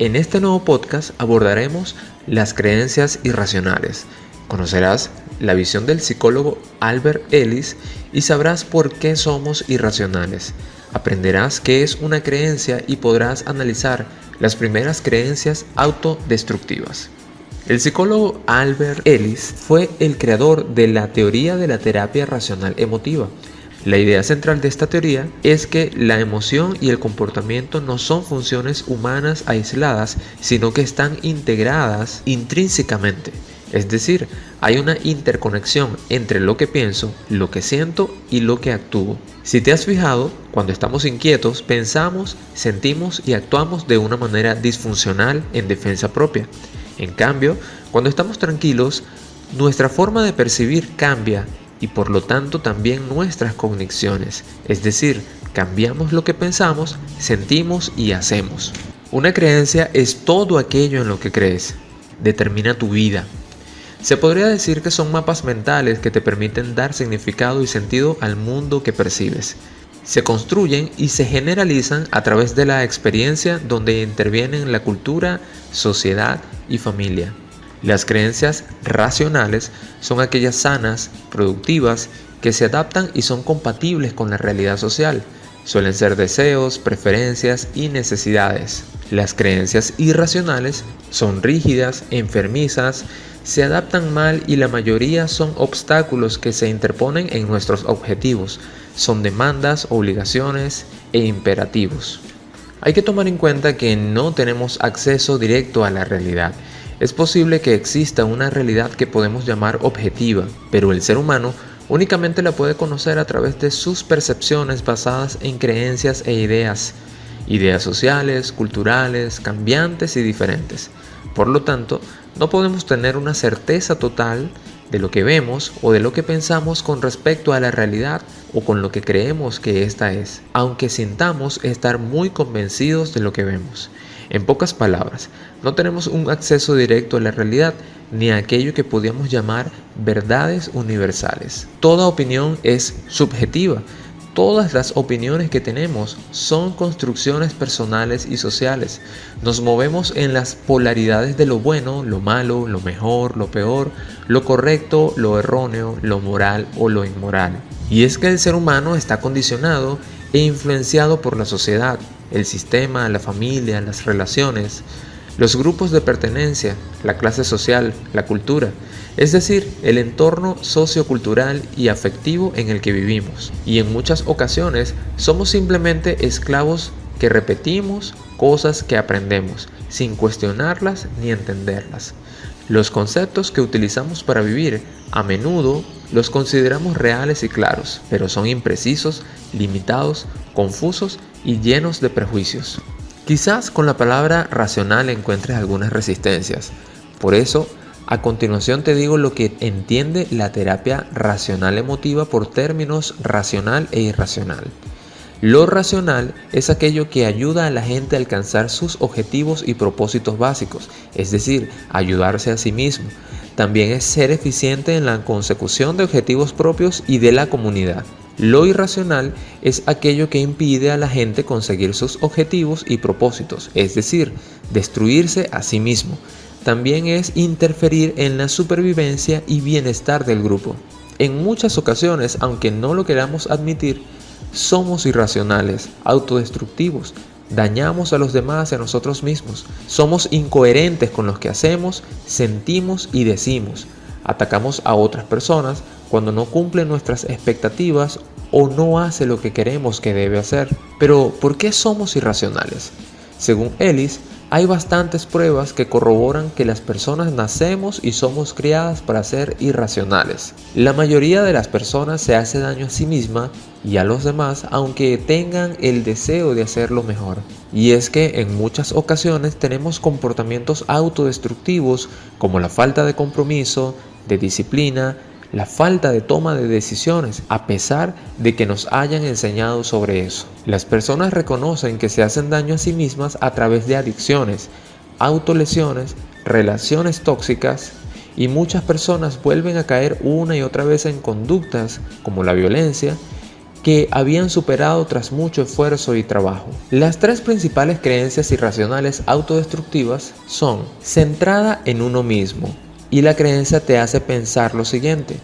En este nuevo podcast abordaremos las creencias irracionales. Conocerás la visión del psicólogo Albert Ellis y sabrás por qué somos irracionales. Aprenderás qué es una creencia y podrás analizar las primeras creencias autodestructivas. El psicólogo Albert Ellis fue el creador de la teoría de la terapia racional emotiva. La idea central de esta teoría es que la emoción y el comportamiento no son funciones humanas aisladas, sino que están integradas intrínsecamente. Es decir, hay una interconexión entre lo que pienso, lo que siento y lo que actúo. Si te has fijado, cuando estamos inquietos, pensamos, sentimos y actuamos de una manera disfuncional en defensa propia. En cambio, cuando estamos tranquilos, nuestra forma de percibir cambia y por lo tanto también nuestras cogniciones, es decir, cambiamos lo que pensamos, sentimos y hacemos. Una creencia es todo aquello en lo que crees, determina tu vida. Se podría decir que son mapas mentales que te permiten dar significado y sentido al mundo que percibes. Se construyen y se generalizan a través de la experiencia donde intervienen la cultura, sociedad y familia. Las creencias racionales son aquellas sanas, productivas, que se adaptan y son compatibles con la realidad social. Suelen ser deseos, preferencias y necesidades. Las creencias irracionales son rígidas, enfermizas, se adaptan mal y la mayoría son obstáculos que se interponen en nuestros objetivos. Son demandas, obligaciones e imperativos. Hay que tomar en cuenta que no tenemos acceso directo a la realidad. Es posible que exista una realidad que podemos llamar objetiva, pero el ser humano únicamente la puede conocer a través de sus percepciones basadas en creencias e ideas sociales, culturales, cambiantes y diferentes. Por lo tanto, no podemos tener una certeza total de lo que vemos o de lo que pensamos con respecto a la realidad o con lo que creemos que ésta es, aunque sintamos estar muy convencidos de lo que vemos. En pocas palabras, no tenemos un acceso directo a la realidad ni a aquello que podríamos llamar verdades universales. Toda opinión es subjetiva. Todas las opiniones que tenemos son construcciones personales y sociales. Nos movemos en las polaridades de lo bueno, lo malo, lo mejor, lo peor, lo correcto, lo erróneo, lo moral o lo inmoral. Y es que el ser humano está condicionado e influenciado por la sociedad, el sistema, la familia, las relaciones, los grupos de pertenencia, la clase social, la cultura, es decir, el entorno sociocultural y afectivo en el que vivimos. Y en muchas ocasiones somos simplemente esclavos que repetimos cosas que aprendemos, sin cuestionarlas ni entenderlas. Los conceptos que utilizamos para vivir, a menudo los consideramos reales y claros, pero son imprecisos, limitados, confusos y llenos de prejuicios. Quizás con la palabra racional encuentres algunas resistencias. Por eso, a continuación te digo lo que entiende la terapia racional emotiva por términos racional e irracional. Lo racional es aquello que ayuda a la gente a alcanzar sus objetivos y propósitos básicos, es decir, ayudarse a sí mismo. También es ser eficiente en la consecución de objetivos propios y de la comunidad. Lo irracional es aquello que impide a la gente conseguir sus objetivos y propósitos, es decir, destruirse a sí mismo. También es interferir en la supervivencia y bienestar del grupo. En muchas ocasiones, aunque no lo queramos admitir, somos irracionales, autodestructivos, dañamos a los demás y a nosotros mismos, somos incoherentes con lo que hacemos, sentimos y decimos, atacamos a otras personas cuando no cumplen nuestras expectativas o no hace lo que queremos que debe hacer. Pero, ¿por qué somos irracionales? Según Ellis, hay bastantes pruebas que corroboran que las personas nacemos y somos criadas para ser irracionales. La mayoría de las personas se hace daño a sí misma y a los demás aunque tengan el deseo de hacerlo mejor. Y es que en muchas ocasiones tenemos comportamientos autodestructivos como la falta de compromiso, de disciplina, la falta de toma de decisiones, a pesar de que nos hayan enseñado sobre eso. Las personas reconocen que se hacen daño a sí mismas a través de adicciones, autolesiones, relaciones tóxicas, y muchas personas vuelven a caer una y otra vez en conductas como la violencia que habían superado tras mucho esfuerzo y trabajo. Las tres principales creencias irracionales autodestructivas son centrada en uno mismo, y la creencia te hace pensar lo siguiente: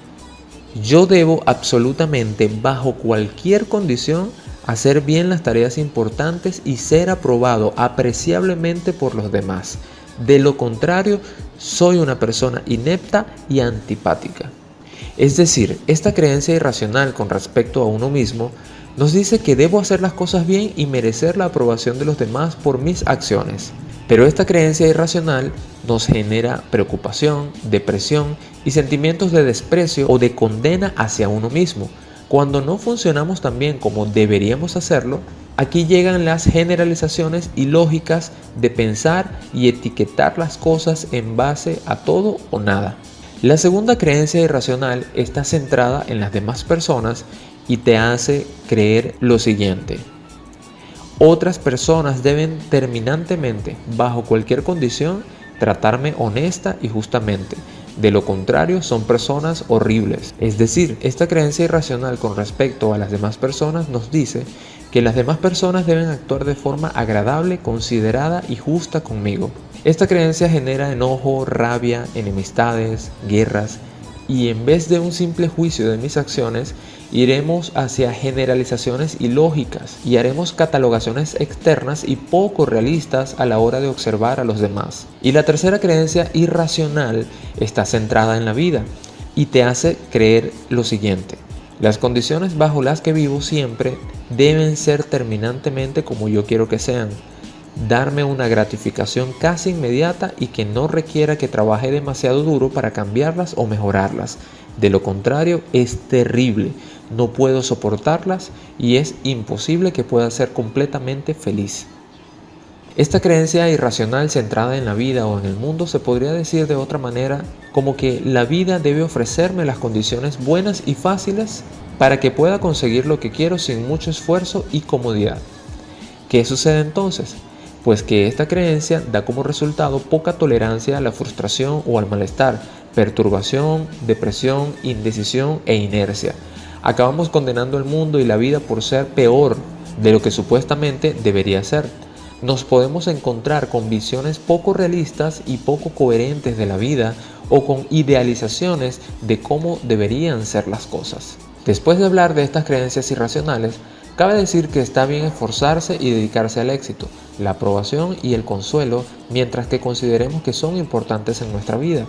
yo debo absolutamente, bajo cualquier condición, hacer bien las tareas importantes y ser aprobado apreciablemente por los demás. De lo contrario, soy una persona inepta y antipática. Es decir, esta creencia irracional con respecto a uno mismo nos dice que debo hacer las cosas bien y merecer la aprobación de los demás por mis acciones. Pero esta creencia irracional nos genera preocupación, depresión y sentimientos de desprecio o de condena hacia uno mismo. Cuando no funcionamos tan bien como deberíamos hacerlo, aquí llegan las generalizaciones ilógicas de pensar y etiquetar las cosas en base a todo o nada. La segunda creencia irracional está centrada en las demás personas y te hace creer lo siguiente: otras personas deben terminantemente, bajo cualquier condición, tratarme honesta y justamente. De lo contrario, son personas horribles. Es decir, esta creencia irracional con respecto a las demás personas nos dice que las demás personas deben actuar de forma agradable, considerada y justa conmigo. Esta creencia genera enojo, rabia, enemistades, guerras, y en vez de un simple juicio de mis acciones, iremos hacia generalizaciones ilógicas y haremos catalogaciones externas y poco realistas a la hora de observar a los demás. Y la tercera creencia irracional está centrada en la vida y te hace creer lo siguiente: las condiciones bajo las que vivo siempre deben ser terminantemente como yo quiero que sean, darme una gratificación casi inmediata y que no requiera que trabaje demasiado duro para cambiarlas o mejorarlas. De lo contrario, es terrible, no puedo soportarlas y es imposible que pueda ser completamente feliz. Esta creencia irracional centrada en la vida o en el mundo se podría decir de otra manera como que la vida debe ofrecerme las condiciones buenas y fáciles para que pueda conseguir lo que quiero sin mucho esfuerzo y comodidad. ¿Qué sucede entonces? Pues que esta creencia da como resultado poca tolerancia a la frustración o al malestar, perturbación, depresión, indecisión e inercia. Acabamos condenando el mundo y la vida por ser peor de lo que supuestamente debería ser. Nos podemos encontrar con visiones poco realistas y poco coherentes de la vida o con idealizaciones de cómo deberían ser las cosas. Después de hablar de estas creencias irracionales, cabe decir que está bien esforzarse y dedicarse al éxito, la aprobación y el consuelo, mientras que consideremos que son importantes en nuestra vida.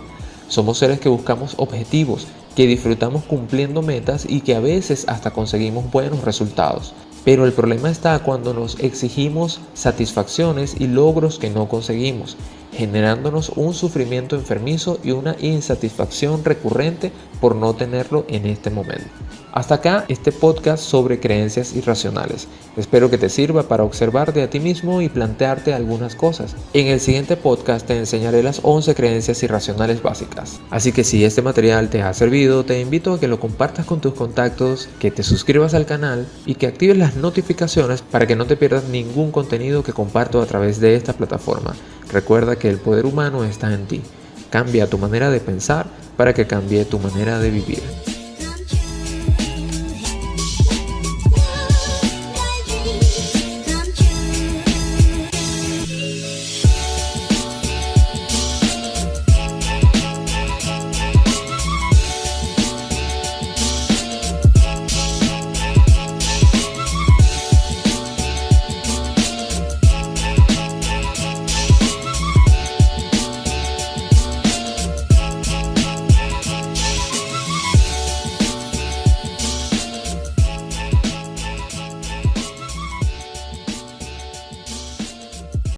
Somos seres que buscamos objetivos, que disfrutamos cumpliendo metas y que a veces hasta conseguimos buenos resultados. Pero el problema está cuando nos exigimos satisfacciones y logros que no conseguimos, generándonos un sufrimiento enfermizo y una insatisfacción recurrente por no tenerlo en este momento. Hasta acá este podcast sobre creencias irracionales. Espero que te sirva para observarte a ti mismo y plantearte algunas cosas. En el siguiente podcast te enseñaré las 11 creencias irracionales básicas. Así que si este material te ha servido, te invito a que lo compartas con tus contactos, que te suscribas al canal y que actives las notificaciones para que no te pierdas ningún contenido que comparto a través de esta plataforma. Recuerda que el poder humano está en ti. Cambia tu manera de pensar para que cambie tu manera de vivir.